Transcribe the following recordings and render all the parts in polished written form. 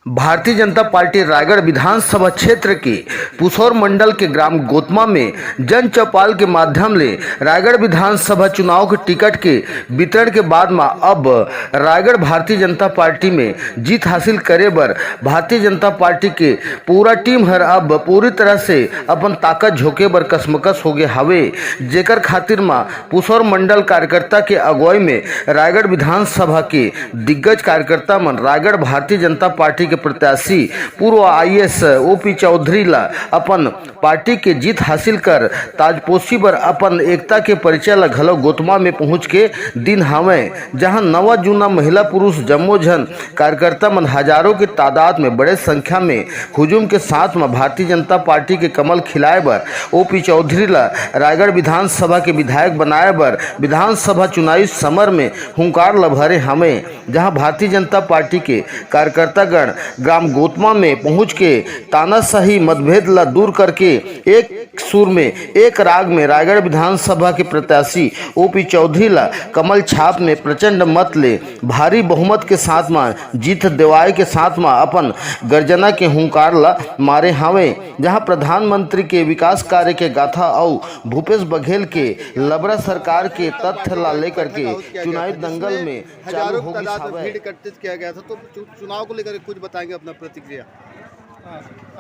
Bharatiya Janata party Raigarh विधानसभा क्षेत्र के पुसौर मंडल के ग्राम गोतमा में जन चौपाल के माध्यम से रायगढ़ विधानसभा चुनाव के टिकट के वितरण के बाद में अब रायगढ़ भारतीय जनता पार्टी में जीत हासिल करे बर भारतीय जनता पार्टी के पूरा टीम हर अब पूरी तरह से अपन ताकत झोंके बर कसमकस हो गए हवे, जेकर खातिर में पुसौर मंडल कार्यकर्ता के अगुवाई में रायगढ़ विधानसभा के दिग्गज कार्यकर्ता मन रायगढ़ भारतीय जनता पार्टी के प्रत्याशी पूर्व आईएएस ओपी चौधरी ला अपन पार्टी के जीत हासिल कर ताजपोशी बर अपन एकता के परिचय ला घलो गोतमा में पहुंच के दिन हवे, जहां नवा जूना महिला पुरुष जम्मो जन कार्यकर्ता मन हजारों की तादाद में बड़े संख्या में हुजूम के साथ में भारतीय जनता पार्टी के कमल खिलाए बर ओपी चौधरी ला रायगढ़ विधानसभा के विधायक बनाए बर विधानसभा चुनावी समर में हुंकार लभरे हवे, जहां भारतीय जनता पार्टी के कार्यकर्तागण ग्राम गोतमा में पहुंच के तानाशाही मतभेद ला दूर करके एक सुर में एक राग में रायगढ़ विधानसभा के प्रत्याशी ओपी चौधरी ला कमल छाप में प्रचंड मत ले भारी बहुमत के साथ में जीत दिवाए के साथ में अपन गर्जना के हुंकार ला मारे हावे, जहां प्रधानमंत्री के विकास कार्य के गाथा और भूपेश बघेल के लबरा सरकार के तथ्य ला लेकर के चुनावी दंगल में चालू हो गई एकत्रित किया गया था। तो चुनाव को लेकर कुछ बताएंगे अपना प्रतिक्रिया।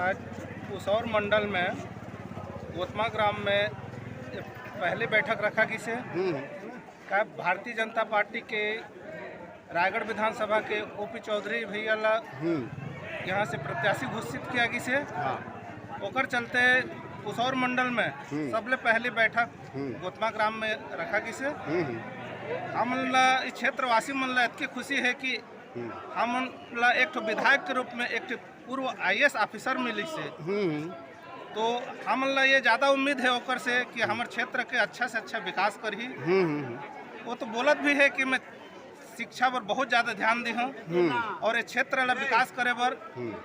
आज पुसौर मंडल में गोतमा ग्राम में पहले बैठक रखा किसे का भारतीय जनता पार्टी के रायगढ़ विधानसभा के ओपी चौधरी भैया ला यहाँ से प्रत्याशी घोषित किया किसे ओकर चलते पुसौर मंडल में सबले पहली बैठक गोतमा ग्राम में रखा किसे हम इस क्षेत्रवासी मन ला इतनी खुशी है कि हम एक तो विधायक के रूप में एक पूर्व आईएएस ऑफिसर मिली से तो हम ये ज़्यादा उम्मीद है ओकर से कि हमारे क्षेत्र के अच्छा से अच्छा विकास करी। वो तो बोलत भी है कि मैं शिक्षा पर बहुत ज़्यादा ध्यान दी हूँ और ये क्षेत्र ला विकास करे बर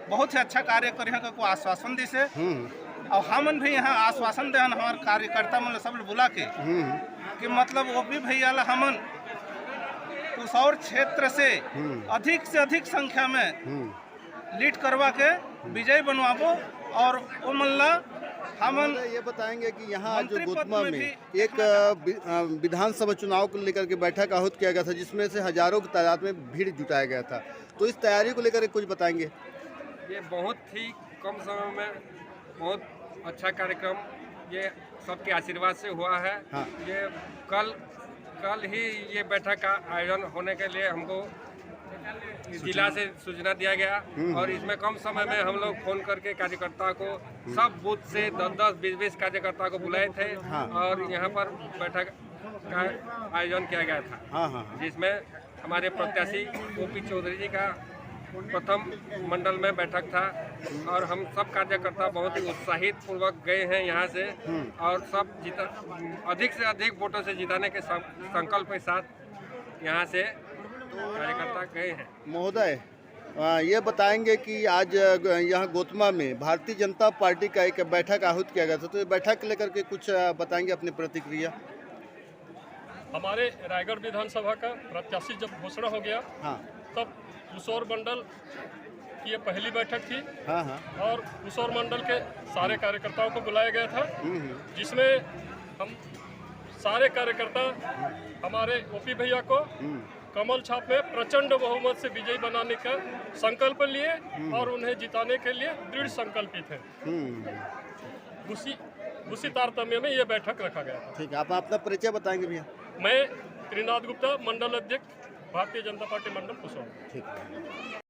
बहुत ही अच्छा कार्य करी को आश्वासन दी से और हमन भी यहाँ आश्वासन दे हमारे कार्यकर्ता मन सब बुला के कि मतलब वो भी भैया ला हमन पुसौर क्षेत्र से अधिक संख्या में लीड करवा के विजय बनवाबो और वो मल्ला हमन ये बताएंगे कि यहाँ जो गोतमा में एक विधानसभा चुनाव को लेकर के बैठक आहूत किया गया था, जिसमें से हजारों की तादाद में भीड़ जुटाया गया था, तो इस तैयारी को लेकर कुछ बताएंगे। ये बहुत ही कम समय में बहुत अच्छा कार्यक्रम ये सबके आशीर्वाद से हुआ है। हाँ। ये कल ही ये बैठक का आयोजन होने के लिए हमको जिला से सूचना दिया गया और इसमें कम समय में हम लोग फोन करके कार्यकर्ता को सब बूथ से 10-20 कार्यकर्ता को बुलाए थे। हाँ। और यहाँ पर बैठक का आयोजन किया गया था। हाँ। जिसमें हमारे प्रत्याशी ओपी चौधरी जी का प्रथम मंडल में बैठक था और हम सब कार्यकर्ता बहुत ही उत्साहित पूर्वक गए हैं यहाँ से और सब अधिक से अधिक वोटों से जिताने के संकल्प के साथ यहाँ से कार्यकर्ता गए हैं। महोदय, ये बताएंगे कि आज यहाँ गोतमा में भारतीय जनता पार्टी का एक बैठक आहूत किया गया था, तो ये बैठक लेकर के कुछ बताएंगे अपनी प्रतिक्रिया। हमारे रायगढ़ विधानसभा का प्रत्याशी जब घोषणा हो गया तब पुसौर मंडल की ये पहली बैठक थी। और पुसौर मंडल के सारे कार्यकर्ताओं को बुलाया गया था, जिसमें हम सारे कार्यकर्ता हमारे ओपी भैया को कमल छाप में प्रचंड बहुमत से विजयी बनाने का संकल्प लिए और उन्हें जिताने के लिए दृढ़ संकल्पित है। उसी तारतम्य में ये बैठक रखा गया था। ठीक है, आप अपना परिचय बताएंगे भैया। मैं त्रिनाथ गुप्ता, मंडल अध्यक्ष भारतीय जनता पार्टी मंडल पुसौर। ठीक है।